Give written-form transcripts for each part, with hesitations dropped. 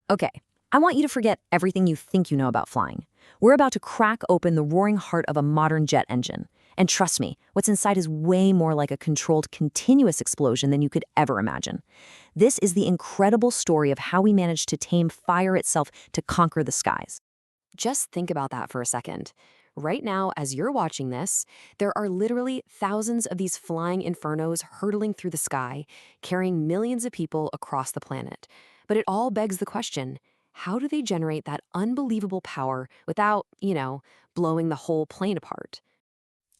Okay, I want you to forget everything you think you know about flying. We're about to crack open the roaring heart of a modern jet engine. And trust me, what's inside is way more like a controlled, continuous explosion than you could ever imagine. This is the incredible story of how we managed to tame fire itself to conquer the skies. Just think about that for a second. Right now, as you're watching this, there are literally thousands of these flying infernos hurtling through the sky, carrying millions of people across the planet. But it all begs the question, how do they generate that unbelievable power without, blowing the whole plane apart?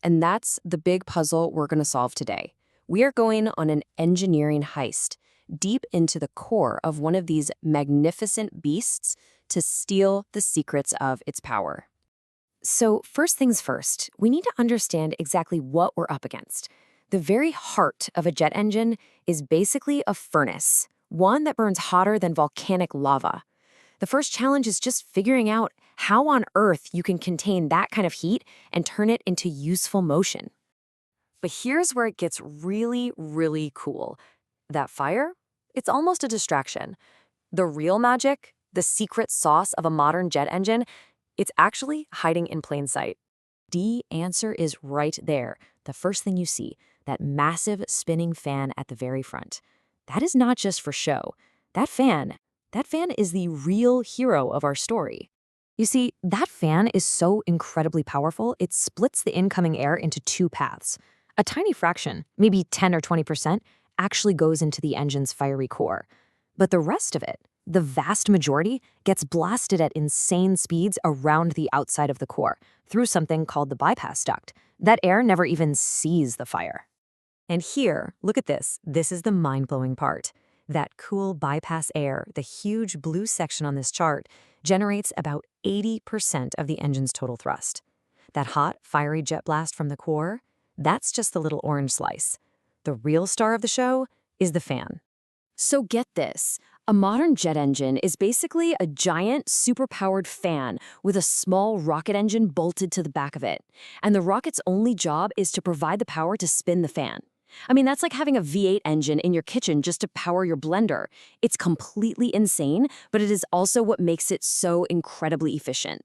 And that's the big puzzle we're going to solve today. We are going on an engineering heist, deep into the core of one of these magnificent beasts to steal the secrets of its power. So first things first, we need to understand exactly what we're up against. The very heart of a jet engine is basically a furnace, one that burns hotter than volcanic lava. The first challenge is just figuring out how on earth you can contain that kind of heat and turn it into useful motion. But here's where it gets really, really cool. That fire? It's almost a distraction. The real magic, the secret sauce of a modern jet engine, it's actually hiding in plain sight. The answer is right there. The first thing you see, that massive spinning fan at the very front. That is not just for show. That fan is the real hero of our story. You see, that fan is so incredibly powerful, it splits the incoming air into two paths. A tiny fraction, maybe 10 or 20%, actually goes into the engine's fiery core. But the rest of it, the vast majority, gets blasted at insane speeds around the outside of the core, through something called the bypass duct. That air never even sees the fire. And here, look at this. This is the mind-blowing part. That cool bypass air, the huge blue section on this chart, generates about 80% of the engine's total thrust. That hot, fiery jet blast from the core, that's just the little orange slice. The real star of the show is the fan. So get this. A modern jet engine is basically a giant, superpowered fan with a small rocket engine bolted to the back of it. And the rocket's only job is to provide the power to spin the fan. I mean, that's like having a V8 engine in your kitchen just to power your blender. It's completely insane, but it is also what makes it so incredibly efficient.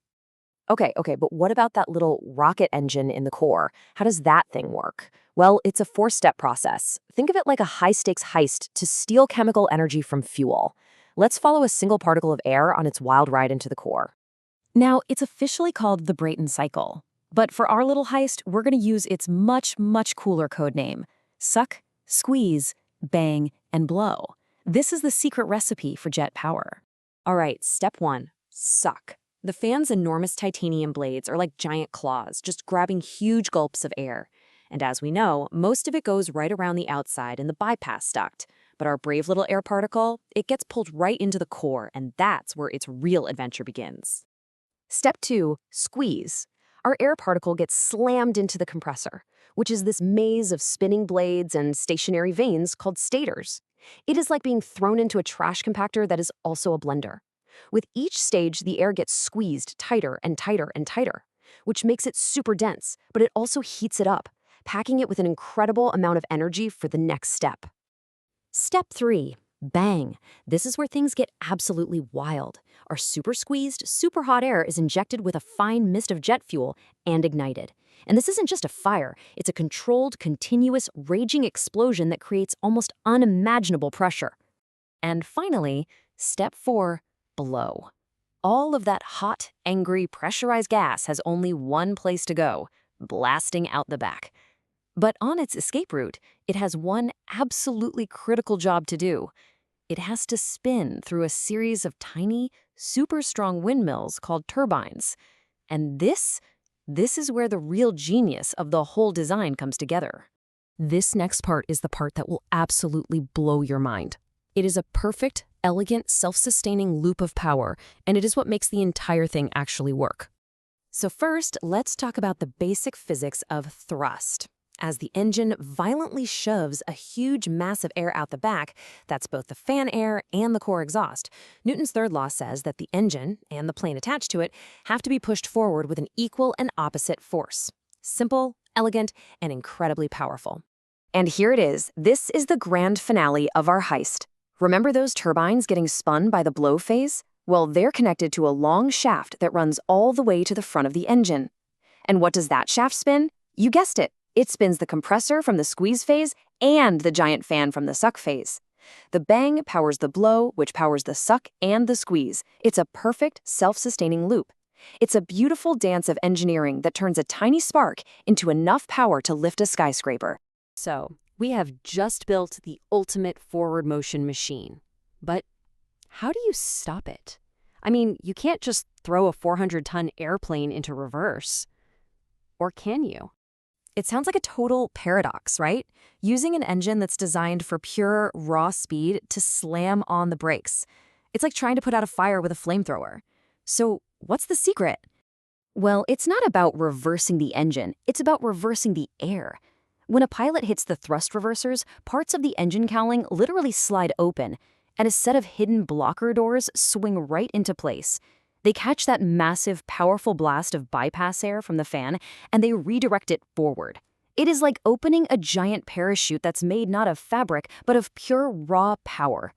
Okay, but what about that little rocket engine in the core? How does that thing work? Well, it's a four-step process. Think of it like a high-stakes heist to steal chemical energy from fuel. Let's follow a single particle of air on its wild ride into the core. Now, it's officially called the Brayton cycle. But for our little heist, we're going to use its much, much cooler code name. Suck, squeeze, bang, and blow. This is the secret recipe for jet power. All right, step one, suck. The fan's enormous titanium blades are like giant claws, just grabbing huge gulps of air. And as we know, most of it goes right around the outside in the bypass duct. But our brave little air particle, it gets pulled right into the core, and that's where its real adventure begins. Step two, squeeze. Our air particle gets slammed into the compressor, which is this maze of spinning blades and stationary vanes called stators. It is like being thrown into a trash compactor that is also a blender. With each stage, the air gets squeezed tighter and tighter and tighter, which makes it super dense, but it also heats it up, packing it with an incredible amount of energy for the next step. Step three, bang. This is where things get absolutely wild. Our super squeezed, super hot air is injected with a fine mist of jet fuel and ignited. And this isn't just a fire, it's a controlled, continuous, raging explosion that creates almost unimaginable pressure. And finally, step four, blow. All of that hot, angry, pressurized gas has only one place to go, blasting out the back. But on its escape route, it has one absolutely critical job to do. It has to spin through a series of tiny, super strong windmills called turbines. And this is where the real genius of the whole design comes together. This next part is the part that will absolutely blow your mind. It is a perfect, elegant, self-sustaining loop of power, and it is what makes the entire thing actually work. So first, let's talk about the basic physics of thrust. As the engine violently shoves a huge mass of air out the back, that's both the fan air and the core exhaust, Newton's third law says that the engine, and the plane attached to it, have to be pushed forward with an equal and opposite force. Simple, elegant, and incredibly powerful. And here it is. This is the grand finale of our heist. Remember those turbines getting spun by the blow phase? Well, they're connected to a long shaft that runs all the way to the front of the engine. And what does that shaft spin? You guessed it. It spins the compressor from the squeeze phase and the giant fan from the suck phase. The bang powers the blow, which powers the suck and the squeeze. It's a perfect, self-sustaining loop. It's a beautiful dance of engineering that turns a tiny spark into enough power to lift a skyscraper. So, we have just built the ultimate forward motion machine. But how do you stop it? I mean, you can't just throw a 400-ton airplane into reverse. Or can you? It sounds like a total paradox, right? Using an engine that's designed for pure, raw speed to slam on the brakes. It's like trying to put out a fire with a flamethrower. So, what's the secret? Well, it's not about reversing the engine. It's about reversing the air. When a pilot hits the thrust reversers, parts of the engine cowling literally slide open, and a set of hidden blocker doors swing right into place. They catch that massive, powerful blast of bypass air from the fan, and they redirect it forward. It is like opening a giant parachute that's made not of fabric, but of pure, raw power.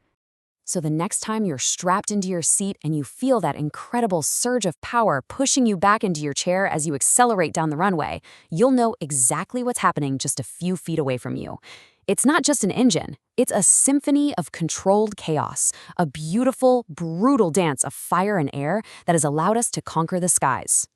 So the next time you're strapped into your seat and you feel that incredible surge of power pushing you back into your chair as you accelerate down the runway, you'll know exactly what's happening just a few feet away from you. It's not just an engine. It's a symphony of controlled chaos, a beautiful, brutal dance of fire and air that has allowed us to conquer the skies.